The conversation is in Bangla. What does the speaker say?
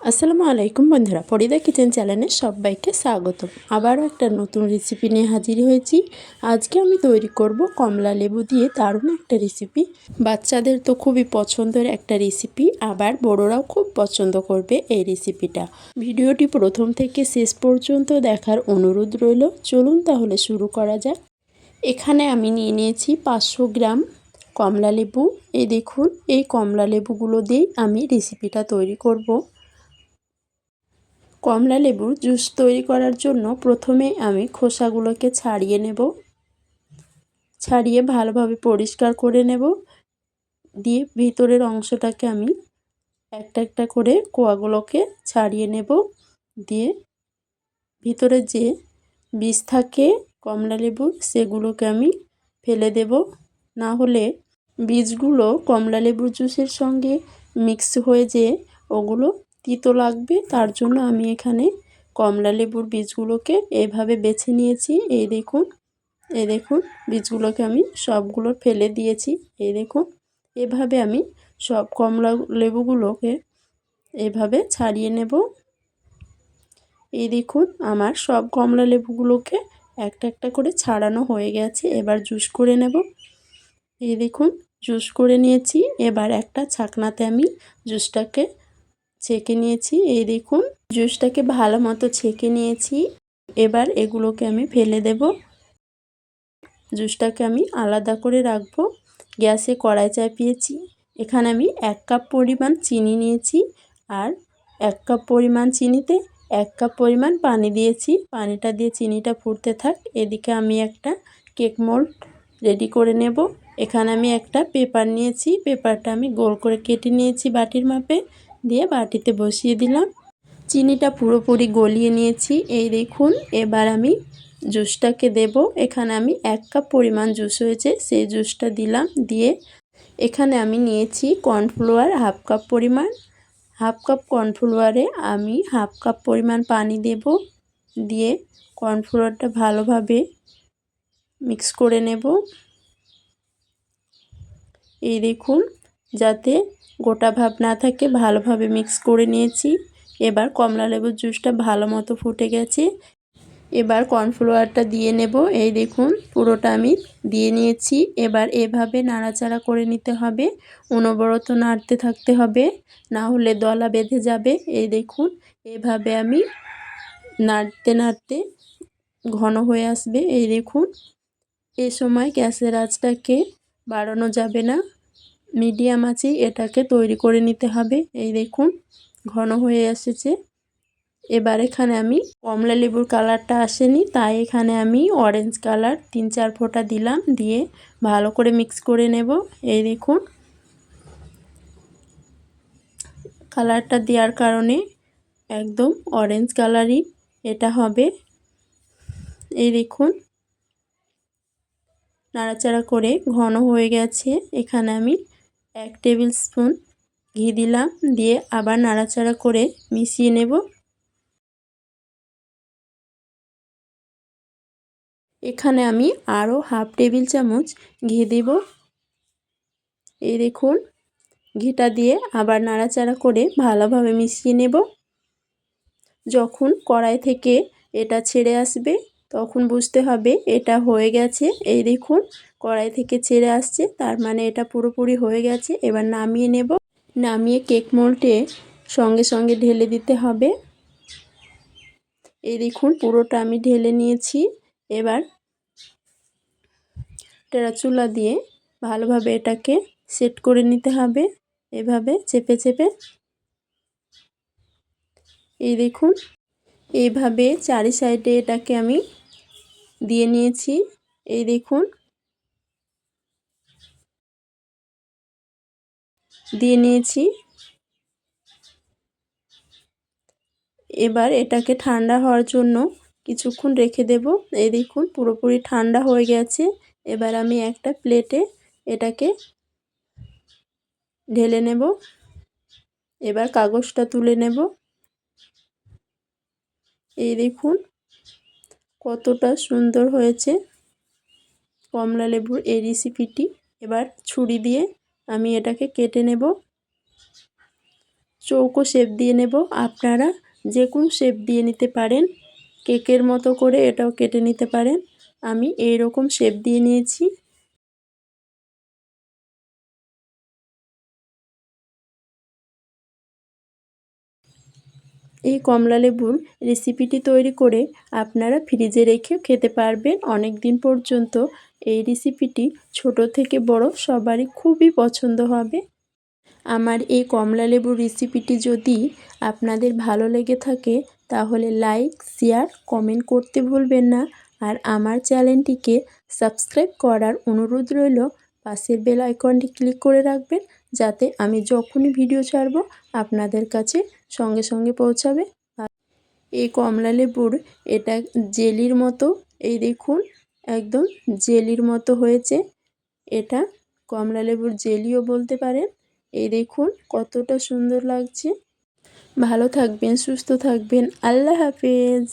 আসসালামু আলাইকুম বন্ধুরা, ফরিদা কিচেন চ্যানেলে সবাইকে স্বাগতম। আবারও একটা নতুন রেসিপি নিয়ে হাজির হয়েছি। আজকে আমি তৈরি করব কমলা লেবু দিয়ে দারুণ একটা রেসিপি। বাচ্চাদের তো খুবই পছন্দের একটা রেসিপি, আবার বড়রাও খুব পছন্দ করবে এই রেসিপিটা। ভিডিওটি প্রথম থেকে শেষ পর্যন্ত দেখার অনুরোধ রইল। চলুন তাহলে শুরু করা যাক। এখানে আমি নিয়ে নিয়েছি 500 গ্রাম কমলা লেবু। এই দেখুন, এই কমলা লেবুগুলো দিয়ে আমি রেসিপিটা তৈরি করব। কমলা লেবুর জুস তৈরি করার জন্য প্রথমে আমি খোসাগুলোকে ছাড়িয়ে নেব। ছাড়িয়ে ভালোভাবে পরিষ্কার করে নেব। দিয়ে ভিতরের অংশটাকে আমি একটা একটা করে কোয়াগুলোকে ছাড়িয়ে নেব। দিয়ে ভিতরে যে বীজ থাকে কমলা লেবুর, সেগুলোকে আমি ফেলে দেব। না হলে বীজগুলো কমলা লেবুর জুসের সঙ্গে মিক্স হয়ে যেয়ে ওগুলো তিতো লাগবে। তার জন্য আমি এখানে কমলা লেবুর বীজগুলোকে এইভাবে বেছে নিয়েছি। এই দেখুন বীজগুলোকে আমি সবগুলো ফেলে দিয়েছি। এই দেখুন, এভাবে আমি সব কমলা লেবুগুলোকে এভাবে ছাড়িয়ে নেব। এই দেখুন, আমার সব কমলা লেবুগুলোকে একটা একটা করে ছাড়ানো হয়ে গেছে। এবার জুস করে নেব। এই দেখুন, জুস করে নিয়েছি। এবার একটা ছাকনাতে আমি জুসটাকে ছেঁকে নিয়েছি। এই দেখুন, জুসটাকে ভালো মতো ছেঁকে নিয়েছি। এবার এগুলোকে আমি ফেলে দেব। জুসটাকে আমি আলাদা করে রাখবো। গ্যাসে কড়াই চাপিয়েছি। এখানে আমি 1 কাপ পরিমাণ চিনি নিয়েছি। আর 1 কাপ পরিমাণ চিনিতে 1 কাপ পরিমাণ পানি দিয়েছি। পানিটা দিয়ে চিনিটা ফুটতে থাক। এদিকে আমি একটা কেক মোল্ড রেডি করে নেব। এখানে আমি একটা পেপার নিয়েছি। পেপারটা আমি গোল করে কেটে নিয়েছি বাটির মাপে। দিয়ে বাটিতে বসিয়ে দিলাম। চিনিটা পুরোপুরি গলিয়ে নিয়েছি। এই দেখুন, এবার আমি জুসটাকে দেব। এখানে আমি 1 কাপ পরিমাণ জুস হয়েছে, সেই জুসটা দিলাম। দিয়ে এখানে আমি নিয়েছি কর্নফ্লাওয়ার 1/2 কাপ পরিমাণ। 1/2 কাপ কর্নফ্লাওয়ারে আমি 1/2 কাপ পরিমাণ পানি দেব। দিয়ে কর্নফ্লাওয়ারটা ভালোভাবে মিক্স করে নেব। এই দেখুন, যাতে গোটা ভাব না থাকে ভালোভাবে মিক্স করে নিয়েছি। এবার কমলা লেবুর জুসটা ভালো মতো ফুটে গেছে। এবার কর্নফ্লাওয়ারটা দিয়ে নেব। এই দেখুন, পুরোটা আমি দিয়ে নিয়েছি। এবার এভাবে নাড়াচাড়া করে নিতে হবে। অনবরত নাড়তে থাকতে হবে, না হলে দলা বেঁধে যাবে। এই দেখুন, এভাবে আমি নাড়তে নাড়তে ঘন হয়ে আসবে। এই দেখুন, এই সময় গ্যাসের আঁচটাকে বাড়ানো যাবে না, মিডিয়াম আঁচে এটাকে তৈরি করে নিতে হবে। এই দেখুন, ঘন হয়ে এসেছে। এবার এখানে আমি কমলা লেবুর কালারটা আসেনি, তাই এখানে আমি অরেঞ্জ কালার 3-4 ফোঁটা দিলাম। দিয়ে ভালো করে মিক্স করে নেব। এই দেখুন, কালারটা দেওয়ার কারণে একদম অরেঞ্জ কালারই এটা হবে। এই দেখুন, নাড়াচাড়া করে ঘন হয়ে গেছে। এখানে আমি 1 টেবিল স্পুন ঘি দিলাম। দিয়ে আবার নাড়াচাড়া করে মিশিয়ে নেব। এখানে আমি আরও 1/2 টেবিল চামচ ঘি দেব। এই দেখুন, ঘিটা দিয়ে আবার নাড়াচাড়া করে ভালোভাবে মিশিয়ে নেব। যখন কড়াই থেকে এটা ছেড়ে আসবে তখন বুঝতে হবে এটা হয়ে গেছে। এই দেখুন, কড়াই থেকে ছেড়ে আসছে, তার মানে এটা পুরোপুরি হয়ে গেছে। এবার নামিয়ে নেব। নামিয়ে কেক মোল্ডে সঙ্গে সঙ্গে ঢেলে দিতে হবে। এই দেখুন, পুরোটা আমি ঢেলে নিয়েছি। এবার চুলা দিয়ে ভালোভাবে এটাকে সেট করে নিতে হবে, এভাবে চেপে চেপে। এই দেখুন, এইভাবে চারি সাইডে এটাকে আমি দিয়ে নিয়েছি। এই দেখুন, দিয়ে নিয়েছি। এবার এটাকে ঠান্ডা হওয়ার জন্য কিছুক্ষণ রেখে দেব। এই দেখুন, পুরোপুরি ঠান্ডা হয়ে গেছে। এবার আমি একটা প্লেটে এটাকে ঢেলে নেব। এবার কাগজটা তুলে নেব। এই দেখুন, কতটা সুন্দর হয়েছে কমলা লেবুর এই রেসিপিটি। এবার ছুরি দিয়ে আমি এটাকে কেটে নেব। চৌকো শেপ দিয়ে নেব। আপনারা যে কোনো শেপ দিয়ে নিতে পারেন, কেকের মতো করে এটাও কেটে নিতে পারেন। আমি এই রকম শেপ দিয়ে নিয়েছি। এই কমলালেবুর রেসিপিটি তৈরি করে আপনারা ফ্রিজে রেখে খেতে পারবেন অনেক দিন পর্যন্ত। এই রেসিপিটি ছোট থেকে বড় সবারই খুবই পছন্দ হবে। আমার এই কমলালেবুর রেসিপিটি যদি আপনাদের ভালো লেগে থাকে তাহলে লাইক, শেয়ার, কমেন্ট করতে ভুলবেন না। আর আমার চ্যানেলটিকে সাবস্ক্রাইব করার অনুরোধ রইল। পাশের বেল আইকনটি ক্লিক করে রাখবেন যাতে আমি যখনই ভিডিও ছাড়ব আপনাদের কাছে সঙ্গে সঙ্গে পৌঁছাবে। এই কমলালেবুর এটা জেলির মতো, এই দেখুন একদম জেলির মতো হয়েছে। এটা কমলালেবুর জেলিও বলতে পারেন। এই দেখুন কতটা সুন্দর লাগছে। ভালো থাকবেন, সুস্থ থাকবেন। আল্লাহ হাফেজ।